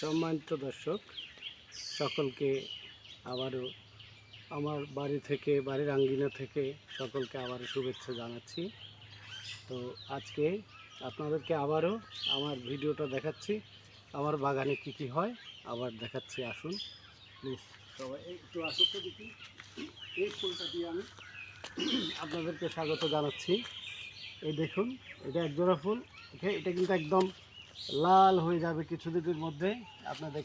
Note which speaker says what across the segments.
Speaker 1: সম্মানিত দর্শক সকলকে আবারও আমার বাড়ি থেকে বাড়ির আঙ্গিনা থেকে সকলকে আবারও শুভেচ্ছা জানাচ্ছি। তো আজকে আপনাদেরকে আবারও আমার ভিডিওটা দেখাচ্ছি, আমার বাগানে কি কি হয় আবার দেখাচ্ছি। আসুন প্লিজ সবাই একটু আসুন তো দেখি। এই ফুলটা দিয়ে আমি আপনাদেরকে স্বাগত জানাচ্ছি। এই দেখুন, এটা একজোড়া ফুল। এটা কিন্তু একদম লাল হয়ে যাবে কিছুদিনের মধ্যে। আপনাদের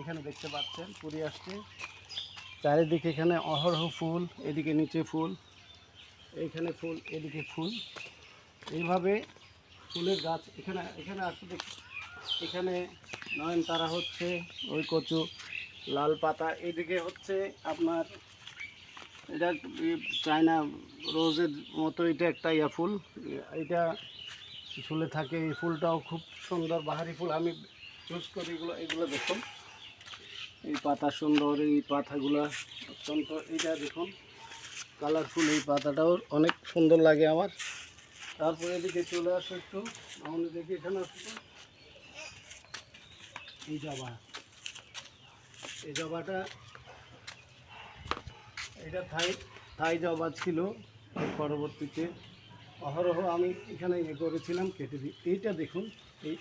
Speaker 1: এখানে দেখতে পাচ্ছেন পুরি আসছে চারিদিকে, এখানে অহরহ ফুল, এদিকে নিচে ফুল, এইখানে ফুল, এদিকে ফুল, এইভাবে ফুলের গাছ। এখানে এখানে আসলে এখানে নয়নতারা হচ্ছে, ওই কচু লাল পাতা, এদিকে হচ্ছে আপনার এটা চায়না রোজের মতো, এটা একটা ফুল, এটা ঝুলে থাকে। এই ফুলটাও খুব সুন্দর বাহারি ফুল, আমি চুজ করি এগুলো। এগুলো দেখুন, এই পাতা সুন্দর, এই পাতাগুলো অত্যন্ত, এইটা দেখুন কালারফুল, এই পাতাটাও অনেক সুন্দর লাগে আমার। তারপরে এদিকে চলে আসো একটু, আমাদের দেখি এখানে আসতো এই জবা। এই জবাটা, এটা থাই জবা ছিল, পরবর্তীতে অহরহ আমি এখানে করেছিলাম, কেটে দিই। এইটা দেখুন,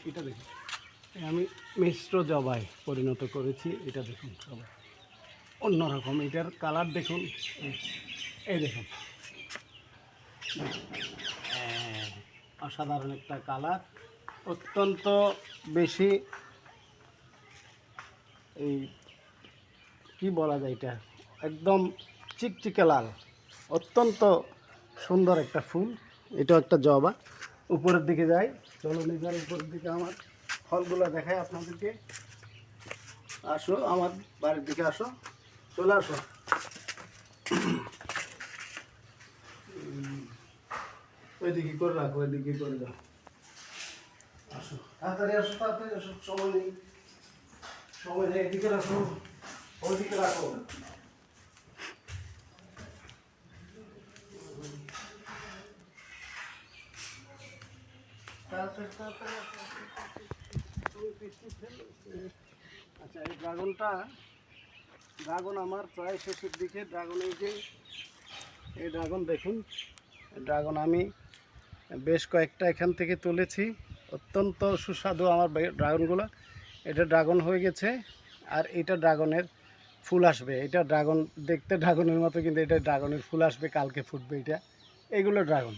Speaker 1: এটা দেখুন, আমি মিশ্র জবায় পরিণত করেছি। এটা দেখুন সবাই অন্যরকম, এটার কালার দেখুন, এই দেখুন অসাধারণ একটা কালার, অত্যন্ত বেশি, এই কি বলা যায়, এটা একদম চিকচিকে লাল, অত্যন্ত সুন্দর একটা ফুল। এটাও একটা জবা। উপরের দিকে যাই, চলো নিজের উপরের দিকে আমার ফলগুলো দেখায় আপনাদেরকে। আসো আমার বাড়ির দিকে, আসো, চলে আসো। ওইদিকে করে রাখো, ওইদিকে করে দাও। আসো তাড়াতাড়ি, আসো তাড়াতাড়ি, আসো, সময় নেই, সময় নেই। এদিকে রাখো, ওইদিকে রাখো। আচ্ছা, এই ড্রাগন আমার প্রায় শেষের দিকে। ড্রাগন, এই ড্রাগন দেখুন, ড্রাগন আমি বেশ কয়েকটা এখান থেকে তুলেছি, অত্যন্ত সুস্বাদু আমার ড্রাগনগুলো। এটা ড্রাগন হয়ে গেছে, আর এটা ড্রাগনের ফুল আসবে। এটা ড্রাগন দেখতে ড্রাগনের মতো, কিন্তু এটা ড্রাগনের ফুল আসবে, কালকে ফুটবে এটা। এগুলো ড্রাগন,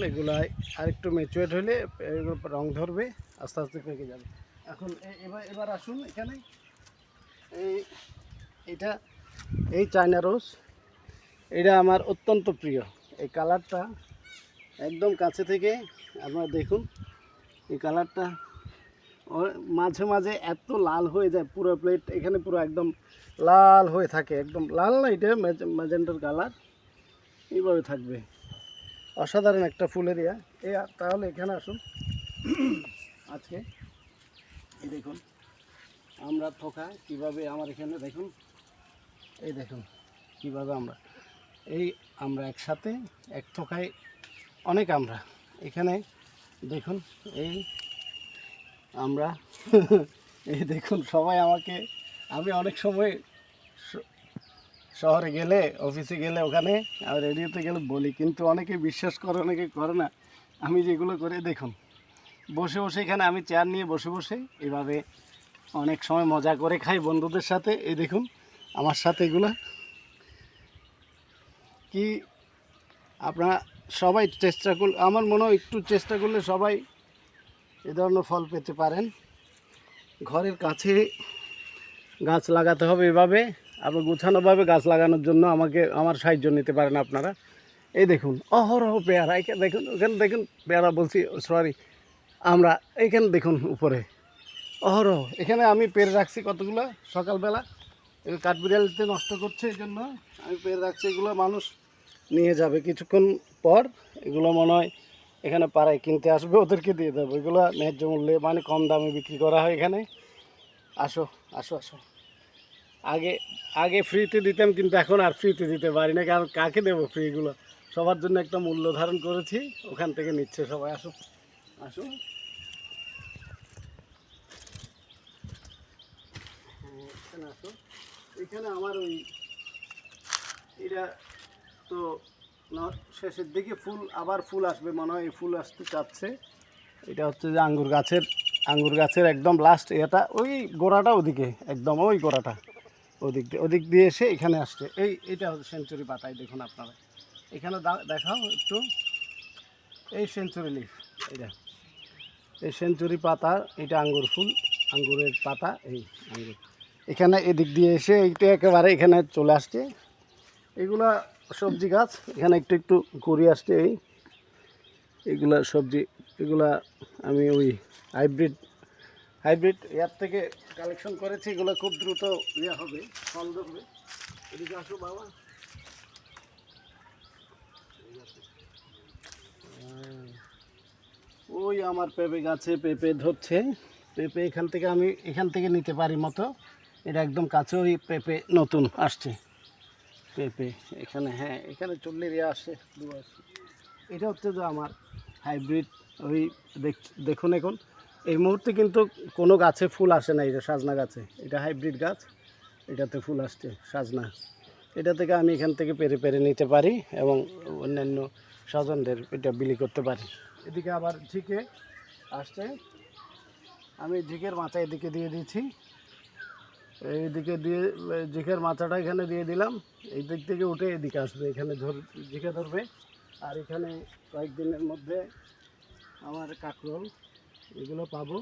Speaker 1: এগুলো আরেকটু ম্যাচুয়ার হলে এগুলো রং ধরবে, আস্তে আস্তে পেকে যাবে। এখন এবার আসুন এখানে, এটা এই চায়না রোজ, এটা আমার অত্যন্ত প্রিয়। এই কালারটা একদম কাছে থেকে আপনারা দেখুন, এই কালারটা মাঝে মাঝে এত লাল হয়ে যায়, পুরো প্লেট এখানে পুরো একদম লাল হয়ে থাকে, একদম লাল না, এটা ম্যাজেন্টার কালার, এইভাবে থাকবে। অসাধারণ একটা ফুলের ইয়া। তাহলে এখানে আসুন আজকে, এই দেখুন আমরা থোকা কীভাবে আমার এখানে দেখুন, এই দেখুন কীভাবে আমরা একসাথে এক থোকায় অনেক আমরা এখানে দেখুন, এই আমরা এই দেখুন সবাই আমাকে, আমি অনেক সময় শহরে গেলে, অফিসে গেলে, ওখানে রেডিওতে গেলে বলি, কিন্তু অনেকে বিশ্বাস করে, অনেকে করে না। আমি যেগুলো করে দেখুন, বসে বসে এখানে আমি চেয়ার নিয়ে বসে বসে এইভাবে অনেক সময় মজা করে খাই বন্ধুদের সাথে। এই দেখুন আমার সাথে এগুলো কি, আপনারা সবাই চেষ্টা করলে, আমার মনে হয় একটু চেষ্টা করলে সবাই এ ধরনের ফল পেতে পারেন। ঘরের কাছে গাছ লাগাতে হবে এভাবে, আবার গোছানোভাবে গাছ লাগানোর জন্য আমার সাহায্য নিতে পারেন আপনারা। এই দেখুন অহরহ পেয়ারা, এখানে দেখুন, ওখানে দেখুন পেয়ারা বলছি, সরি, আমরা এইখানে দেখুন উপরে অহরহ। এখানে আমি পেরে রাখছি কতগুলো, সকালবেলা কাঠবিড়ালিতে নষ্ট করছে, এই জন্য আমি পেরে রাখছি। এগুলো মানুষ নিয়ে যাবে কিছুক্ষণ পর, এগুলো মনে হয় এখানে পাড়ায় কিনতে আসবে, ওদেরকে দিয়ে দেবো। এগুলো ন্যায্য মূল্যে, মানে কম দামে বিক্রি করা হয় এখানে। আসো আসো আসো, আগে ফ্রিতে দিতাম, কিন্তু এখন আর ফ্রিতে দিতে পারি না, কারণ কাকে দেবো ফ্রিগুলো। সবার জন্য একটা মূল্য ধারণ করেছি, ওখান থেকে নিচ্ছে সবাই। আসো আসো, আসো। এখানে আমার ওই এটা তো শেষের দিকে ফুল, আবার ফুল আসবে মনে হয়, এই ফুল আসতে চাচ্ছে। এটা হচ্ছে যে আঙ্গুর গাছের একদম লাস্ট এটা, ওই গোড়াটা ওদিকে, একদম ওই গোড়াটা ওদিক দিয়ে এসে এখানে আসছে। এইটা হচ্ছে সেঞ্চুরি পাতায়, দেখুন আপনারা এখানে দেখাও একটু, এই সেঞ্চুরি লিফ, এটা এই সেঞ্চুরি পাতা, এটা আঙ্গুর ফুল, আঙ্গুরের পাতা, এই আঙ্গুর এখানে এদিক দিয়ে এসে এইটা একেবারে এখানে চলে আসছে। এগুলা সবজি গাছ, এখানে একটু একটু ঘুরে আসছে। এইগুলা সবজি, এগুলা আমি ওই হাইব্রিড ইয়ার থেকে কালেকশন করেছি। এগুলো খুব দ্রুত ইয়ে হবে, ফল ধরবে। এদিকে আসো বাবা। ওই আমার পেঁপে গাছে পেঁপে ধরছে। পেঁপে এখান থেকে নিতে পারি মতো। এটা একদম কাছে, ওই পেঁপে নতুন আসছে পেঁপে এখানে। হ্যাঁ, এখানে চললে আসে দু আসে। এটা হচ্ছে যে আমার হাইব্রিড। ওই দেখুন এখন এই মুহূর্তে কিন্তু কোনো গাছে ফুল আসে না। এটা সাজনা গাছে, এটা হাইব্রিড গাছ, এটাতে ফুল আসছে সাজনা। এটা থেকে আমি এখান থেকে পেরে পেরে নিতে পারি এবং অন্যান্য স্বজনদের এটা বিলি করতে পারি। এদিকে আবার ঝিকে আসছে, আমি ঝিকের মাচা এদিকে দিয়ে দিচ্ছি। এইদিকে দিয়ে ঝিকের মাচাটা এখানে দিয়ে দিলাম। এই দিক থেকে উঠে এদিকে আসবে, এখানে ঝিকে ধরবে। আর এখানে কয়েকদিনের মধ্যে আমার কাঁকরোল এগুলো পাবো।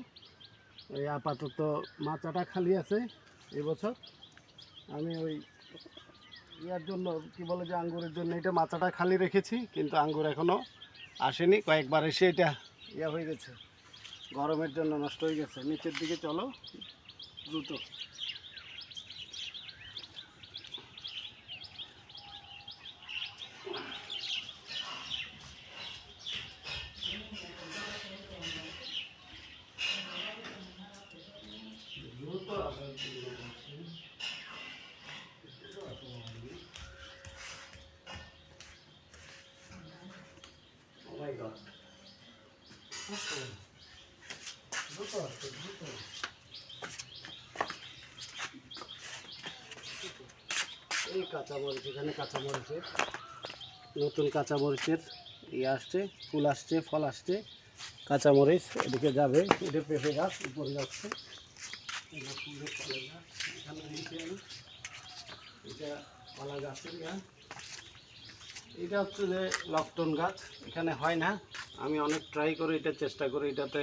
Speaker 1: এই আপাতত মাচাটা খালি আছে এবছর। আমি ওই ইয়ার জন্য কি বলে যে আঙ্গুরের জন্য এটা মাচাটা খালি রেখেছি, কিন্তু আঙ্গুর এখনও আসেনি। কয়েকবার এসে এটা ইয়া হয়ে গেছে, গরমের জন্য নষ্ট হয়ে গেছে। নিচের দিকে চলো দ্রুত। এই কাঁচামরিচ, এখানে কাঁচামরিচের নতুন কাঁচামরিচের ইয়ে আসছে, ফুল আসছে, ফল আসছে। কাঁচামরিচ এদিকে যাবে। এটা পেঁপে গাছ উপরে যাচ্ছে, এটা ফুলের ফলের গাছ। এখানে দিয়েছি আমি, এটা কলা গাছের গাছ। এটা হচ্ছে যে লকটন গাছ, এখানে হয় না। আমি অনেক ট্রাই করে এটা চেষ্টা করে এটাতে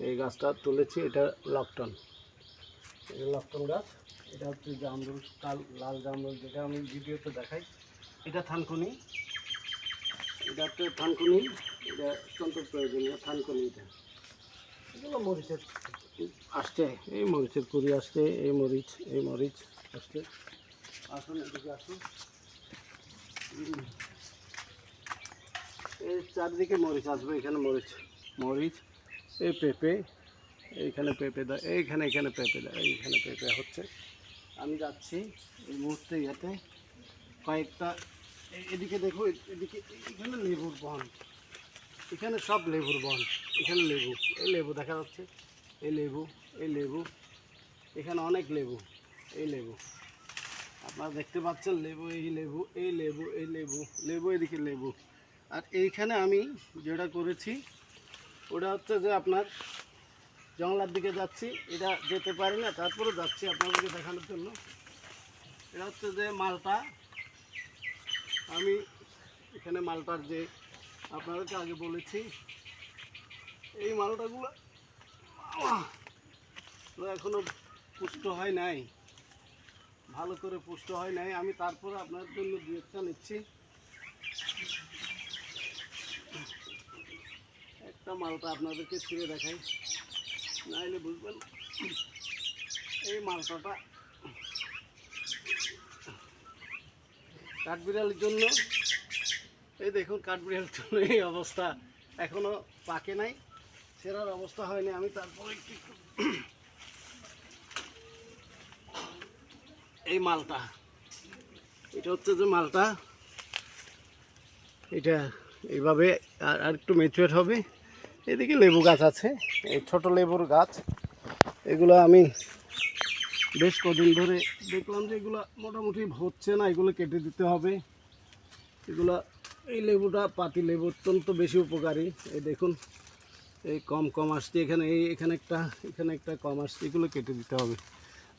Speaker 1: এই গাছটা তুলেছি। এটা লকটন, এটা লকটন গাছ। এটা হচ্ছে জামরুল, লাল জামরুল, যেটা আমি ভিডিওতে দেখাই। এটা থানকুনি, এটা হচ্ছে থানকুনি, এটা অত্যন্ত প্রয়োজনীয় থানকুনি। এটা এগুলো মরিচের আসছে, এই মরিচের কুড়ি আসছে, এই মরিচ আসছে। আসুন এদিকে আসুন। এই চারদিকে মরিচ আসবে, এখানে মরিচ, এই পেঁপে, এইখানে পেঁপে দেয়, এখানে পেঁপে দেয়, এইখানে পেঁপে হচ্ছে। আমি যাচ্ছি এই মুহূর্তে ইয়াতে কয়েকটা, এদিকে দেখো, এদিকে এখানে লেবুর বন, এখানে সব লেবুর বন। এখানে লেবু দেখা যাচ্ছে, এই লেবু, এখানে অনেক লেবু, এই লেবু আপনারা দেখতে পাচ্ছেন। লেবু, এদিকে লেবু। আর এইখানে আমি যেটা করেছি ওটা হচ্ছে যে আপনার জংলার দিকে যাচ্ছি, এটা যেতে পারি না, তারপরে যাচ্ছি আপনাদেরকে দেখানোর জন্য। এটা হচ্ছে যে মালটা। আমি এখানে মালটার যে আপনাদেরকে আগে বলেছি, এই মালটাগুলো এখনো পুষ্ট হয় নাই, ভালো করে পুষ্ট হয় নাই। আমি তারপরে আপনার জন্য দু একটা নিচ্ছি। একটা মালটা আপনাদেরকে ছিঁড়ে দেখাই, নাইলে বুঝবেন। এই মালটাটা কাঠবিড়ালির জন্য, এই দেখুন কাঠবিড়ালির জন্য এই অবস্থা, এখনো পাকে নাই, সেরার অবস্থা হয়নি। আমি তারপরে একটু এই মালটা, এটা হচ্ছে যে মালটা, এটা এইভাবে আর একটু ম্যাচিউর হবে। এদিকে লেবু গাছ আছে, এই ছোট লেবুর গাছ, এগুলো আমি বেশ কদিন ধরে দেখলাম যে এগুলো মোটামুটি হচ্ছে না, এগুলো কেটে দিতে হবে। এগুলা এই লেবুটা পাতি লেবু অত্যন্ত বেশি উপকারী। এই দেখুন এই কম কম আসছে, এখানে একটা কম আসছে, এগুলো কেটে দিতে হবে।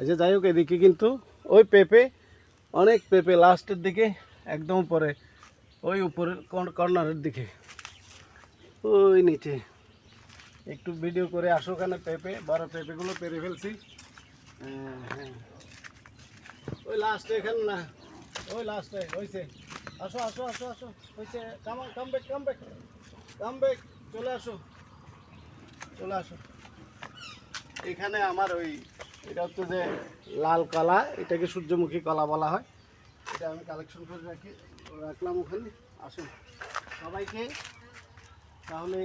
Speaker 1: আচ্ছা যাই হোক, এদিকে কিন্তু ওই পেঁপে, অনেক পেঁপে লাস্টের দিকে একদম পরে ওই উপরের কর্নারের দিকে ওই নিচে। একটু ভিডিও করে আসো, ওখানে পেঁপে বড় পেঁপেগুলো পেরে ফেলছি। হ্যাঁ ওই লাস্টে এখানে না, ওই লাস্টে হয়েছে। আসো আসো আসো আসো, হয়েছে। Come back come back come back, চলে আসো চলে আসো। এখানে আমার ওই এটা হচ্ছে যে লাল কলা, এটাকে সূর্যমুখী কলা বলা হয়। এটা আমি কালেকশন করে রাখলাম ওখানে। আসুন সবাইকে, তাহলে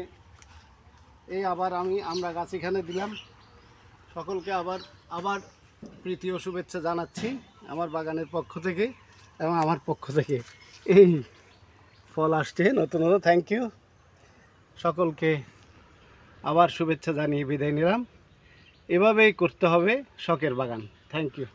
Speaker 1: এই আবার আমরা গাছ এখানে দিলাম। সকলকে আবার আবার প্রীতি ও শুভেচ্ছা জানাচ্ছি আমার বাগানের পক্ষ থেকে এবং আমার পক্ষ থেকে। এই ফল আসছে নতুন নতুন। থ্যাংক ইউ সকলকে, আবার শুভেচ্ছা জানিয়ে বিদায় নিলাম। এভাবেই করতে হবে শখের বাগান। Thank you.